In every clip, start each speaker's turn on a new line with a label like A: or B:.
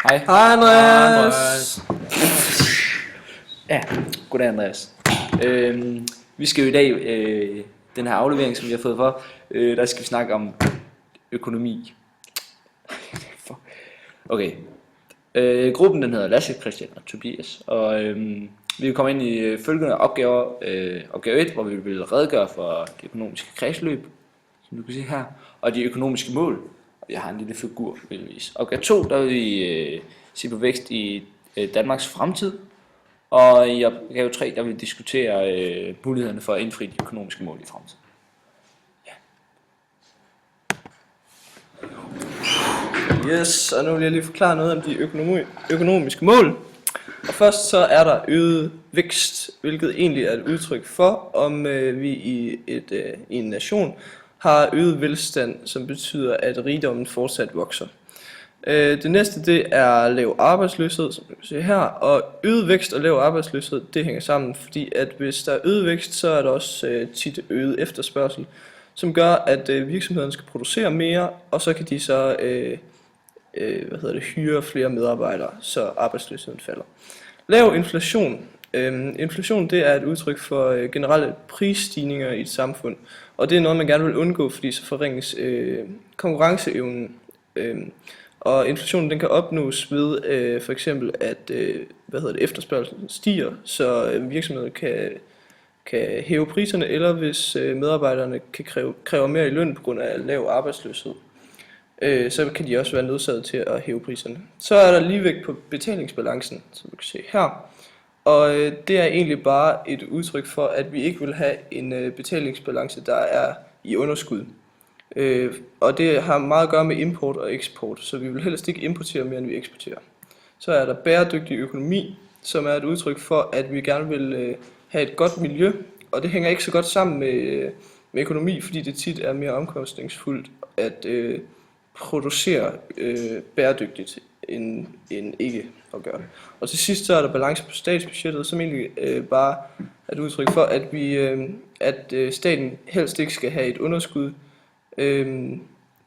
A: Hej.
B: Hej Andreas.
A: Ja, goddag Andreas. Vi skal jo i dag, den her aflevering, som vi har fået for, der skal vi snakke om økonomi. Okay. Gruppen den hedder Lasse, Christian og Tobias, og vi vil komme ind i følgende opgaver. Opgave 1, hvor vi vil redegøre for det økonomiske kredsløb, som du kan se her, og de økonomiske mål. Og jeg har en lille figur, vildt. Opgave 2, der vil vi se på vækst i Danmarks fremtid. Og i opgave 3, der vil vi diskutere mulighederne for at indfri de økonomiske mål i fremtiden.
B: Yes, og nu vil jeg lige forklare noget om de økonomiske mål. Og først så er der øget vækst, hvilket egentlig er et udtryk for, om vi i en nation har øget velstand, som betyder, at rigdommen fortsat vokser. Det næste det er lav arbejdsløshed, som du kan se her, og øget vækst og lav arbejdsløshed, det hænger sammen, fordi at hvis der er øget vækst, så er der også tit øget efterspørgsel, som gør, at virksomhederne skal producere mere, og så kan de så hyre flere medarbejdere, så arbejdsløsheden falder. Lav inflation. Inflation det er et udtryk for generelle prisstigninger i et samfund, og det er noget, man gerne vil undgå, fordi så forringes konkurrenceevnen. Og inflationen den kan opnås ved for eksempel at efterspørgselen stiger, så virksomheder kan hæve priserne, eller hvis medarbejderne kan kræve mere i løn på grund af lav arbejdsløshed, så kan de også være nødsaget til at hæve priserne. Så er der ligevægt på betalingsbalancen, som du kan se her. Og det er egentlig bare et udtryk for, at vi ikke vil have en betalingsbalance, der er i underskud. Og det har meget at gøre med import og eksport, så vi vil helst ikke importere mere, end vi eksporterer. Så er der bæredygtig økonomi, som er et udtryk for, at vi gerne vil have et godt miljø, og det hænger ikke så godt sammen med økonomi, fordi det tit er mere omkostningsfuldt at producere bæredygtigt end ikke at gøre det. Og til sidst så er der balance på statsbudgettet, som egentlig bare er et udtryk for, at staten helst ikke skal have et underskud,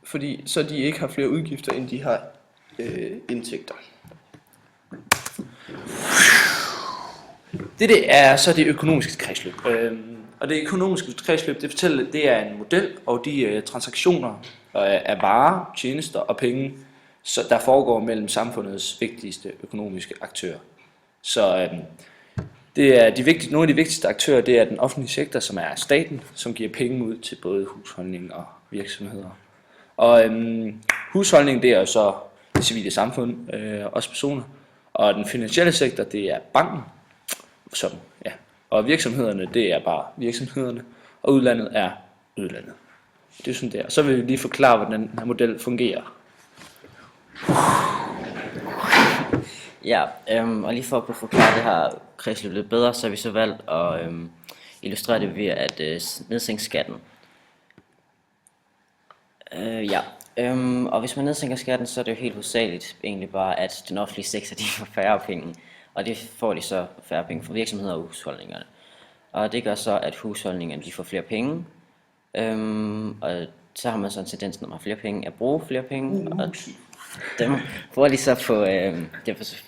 B: fordi så de ikke har flere udgifter, end de har indtægter.
A: Det er så det økonomiske kredsløb. Og det økonomiske kredsløb, det fortæller, det er en model, og de transaktioner af varer, tjenester og penge, der foregår mellem samfundets vigtigste økonomiske aktører. Så det er nogle af de vigtigste aktører, det er den offentlige sektor, som er staten, som giver penge ud til både husholdning og virksomheder. Og husholdning, det er jo så det civile samfund, også personer. Og den finansielle sektor, det er banken, og virksomhederne, det er bare virksomhederne, og udlandet er udlandet. Det er sådan der. Så vil vi lige forklare, hvordan den her model fungerer.
C: Ja, og lige for at kunne forklare det her kredsløb lidt bedre, så har vi så valgt at illustrere det ved at nedsænke skatten. Og hvis man nedsænker skatten, så er det jo helt hovedsageligt egentlig bare, at den offentlige sektor de får færre penge, og det får de så færre penge fra virksomheder og husholdningerne. Og det gør så, at husholdningerne de får flere penge, og så har man så en tendens, når man har flere penge, at bruge flere penge, og dem bruger de så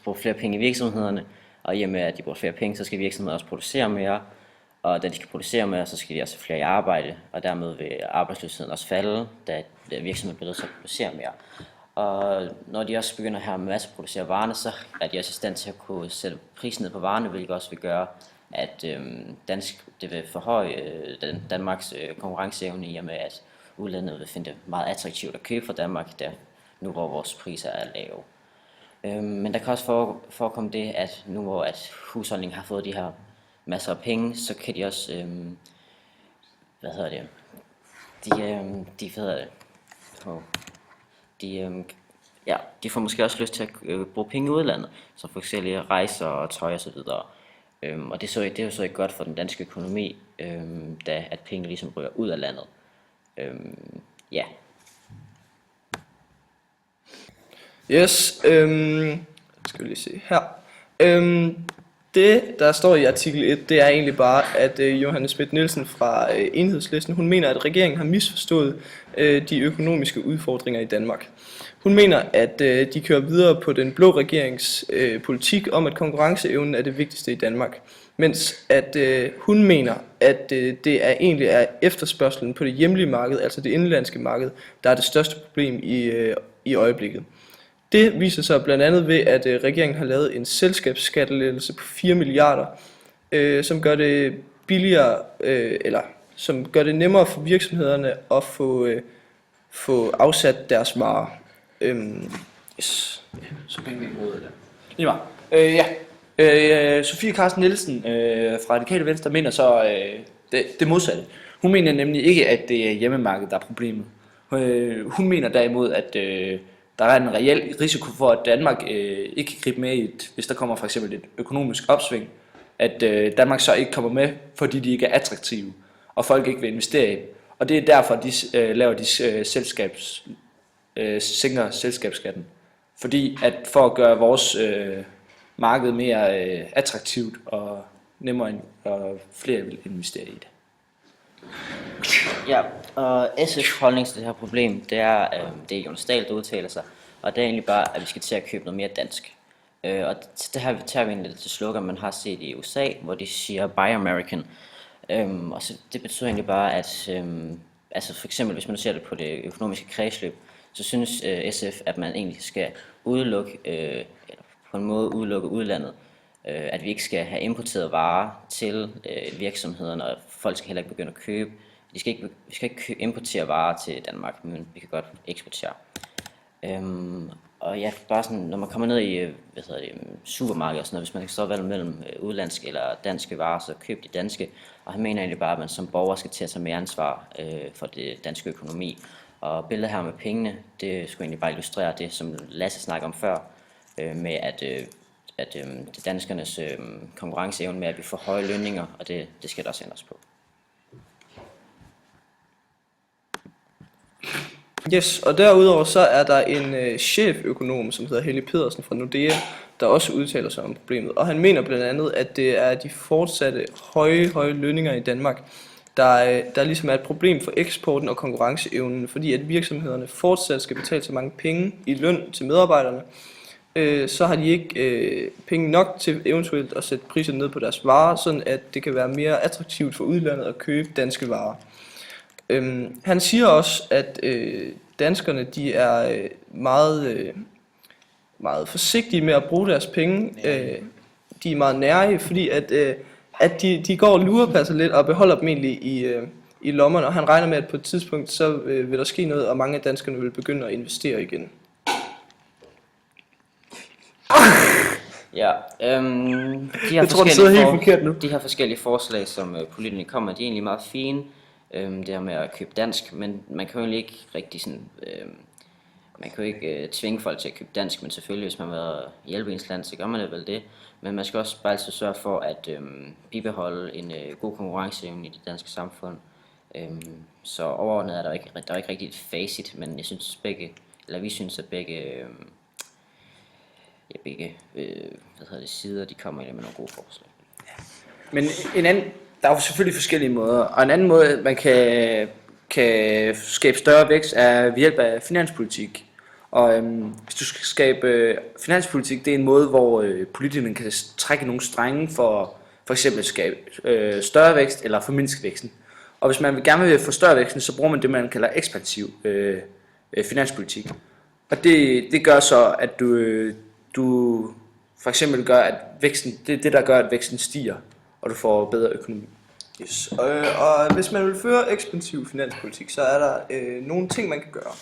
C: på flere penge i virksomhederne, og i og med at de bruger flere penge, så skal virksomheder også producere mere, og da de skal producere mere, så skal de også flere i arbejde, og dermed vil arbejdsløsheden også falde, da virksomheden bliver nødt til at producere mere. Og når de også begynder at have masseproducere varerne, så er de også i stand til at kunne sætte prisen ned på varerne, hvilket også vil gøre, at det vil forhøje Danmarks konkurrenceevne, i og med at udlandet vil finde det meget attraktivt at købe fra Danmark, da nu hvor vores priser er lave. Men der kan også forekomme det, at nu hvor at husholdningen har fået de her masser af penge, så kan de også, de får måske også lyst til at bruge penge i udlandet, som for eksempel rejser og tøj og så videre. Og det er jo så ikke godt for den danske økonomi, da at penge ligesom ryger ud af landet.
B: Yes, skal vi lige se her. Det, der står i artikel 1, det er egentlig bare, at Johanne Schmidt-Nielsen fra Enhedslisten, hun mener, at regeringen har misforstået de økonomiske udfordringer i Danmark. Hun mener, at de kører videre på den blå regerings politik om, at konkurrenceevnen er det vigtigste i Danmark. Mens at hun mener, at det egentlig er efterspørgselen på det hjemlige marked, altså det indenlandske marked, der er det største problem i øjeblikket. Det viser sig blandt andet ved, at regeringen har lavet en selskabsskattelettelse på 4 milliarder, som gør det billigere, eller som gør det nemmere for virksomhederne at få afsat deres varer.
A: Yes. Så penge vi imod det. Lige meget. Sofie Carsten Nielsen fra Radikale Venstre mener så det modsatte. Hun mener nemlig ikke, at det er hjemmemarkedet, der er problemet. Hun mener derimod, at der er en reel risiko for, at Danmark ikke kan gribe med hvis der kommer for eksempel et økonomisk opsving, at Danmark så ikke kommer med, fordi de ikke er attraktive, og folk ikke vil investere i dem. Og det er derfor, de laver de sænker selskabsskatten. Fordi at for at gøre vores marked mere attraktivt og nemmere, og flere vil investere i det.
C: Ja, og SF's holdning til det her problem, det er Jonas Dahl, der udtaler sig, og det er egentlig bare, at vi skal til at købe noget mere dansk. Og det her tager vi egentlig til slogan, man har set i USA, hvor de siger Buy American. Og så det betyder egentlig bare, at altså for eksempel, hvis man ser det på det økonomiske kredsløb, så synes SF, at man egentlig skal udelukke, eller på en måde udelukke udlandet. At vi ikke skal have importeret varer til virksomhederne, og folk skal heller ikke begynde at købe. Vi skal ikke importere varer til Danmark, men vi kan godt eksportere. Og ja, bare sådan, når man kommer ned i supermarked og sådan noget, hvis man kan så valge mellem udlandske eller danske varer, så køb de danske. Og han mener egentlig bare, at man som borger skal til at tage mere ansvar for det danske økonomi. Og billedet her med pengene, det skulle egentlig bare illustrere det, som Lasse snakkede om før, med at det danskernes konkurrenceevne med, at vi får høje lønninger, og det skal der også ændres på.
B: Yes, og derudover så er der en cheføkonom, som hedder Helge Pedersen fra Nordea, der også udtaler sig om problemet. Og han mener blandt andet, at det er de fortsatte høje lønninger i Danmark, der ligesom er et problem for eksporten og konkurrenceevnen, fordi at virksomhederne fortsat skal betale så mange penge i løn til medarbejderne, så har de ikke penge nok til eventuelt at sætte priserne ned på deres varer, sådan at det kan være mere attraktivt for udlandet at købe danske varer. Han siger også, at danskerne de er meget forsigtige med at bruge deres penge. De er meget nærige, fordi at de går og lurepasser lidt og beholder dem egentlig i lommerne. Og han regner med, at på et tidspunkt så vil der ske noget, og mange af danskerne vil begynde at investere igen.
C: Ja, de her forskellige forslag, som politikerne kommer, de er egentlig meget fine. Det her med at købe dansk, men man kan jo egentlig ikke rigtig sådan, man kan jo ikke tvinge folk til at købe dansk, men selvfølgelig hvis man vil hjælpe ens land, så gør man det vel det. Men man skal også bare altid sørge for at bibeholde en god konkurrenceevne i det danske samfund. Så overordnet er der ikke rigtig et facit, men jeg synes vi synes at begge sider, de kommer ind med nogle gode forslag.
A: Men der er jo selvfølgelig forskellige måder, og en anden måde, man kan skabe større vækst, er ved hjælp af finanspolitik. Og hvis du skal skabe finanspolitik, det er en måde, hvor politikerne kan trække nogle strenge for eksempel at skabe større vækst eller formindske væksten. Og hvis man gerne vil få større væksten, så bruger man det, man kalder ekspansiv finanspolitik. Og det gør så, at du for eksempel gør, at væksten, det er det, der gør, at væksten stiger, og du får bedre økonomi.
B: Yes. Og hvis man vil føre ekspansiv finanspolitik, så er der nogle ting, man kan gøre.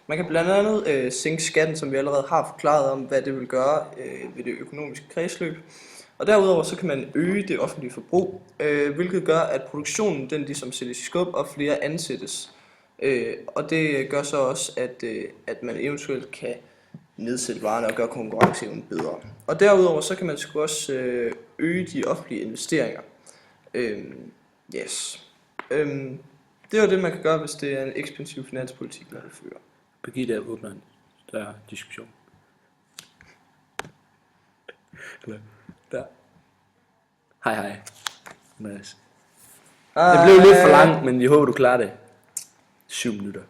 B: Man kan blandt andet sænke skatten, som vi allerede har forklaret om, hvad det vil gøre ved det økonomiske kredsløb. Og derudover så kan man øge det offentlige forbrug, hvilket gør, at produktionen den ligesom sættes i skub, og flere ansættes. Og det gør så også, at man eventuelt kan nedsætte varerne og gøre konkurrenceevnen bedre. Og derudover så kan man sgu også øge de offentlige investeringer. Det er det, man kan gøre, hvis det er en ekspansiv finanspolitik, man vil føre.
A: Birgitte åbner en større diskussion. Der. Hej. Mads. Det blev lidt for langt, men jeg håber, du klarer det. 7 minutter.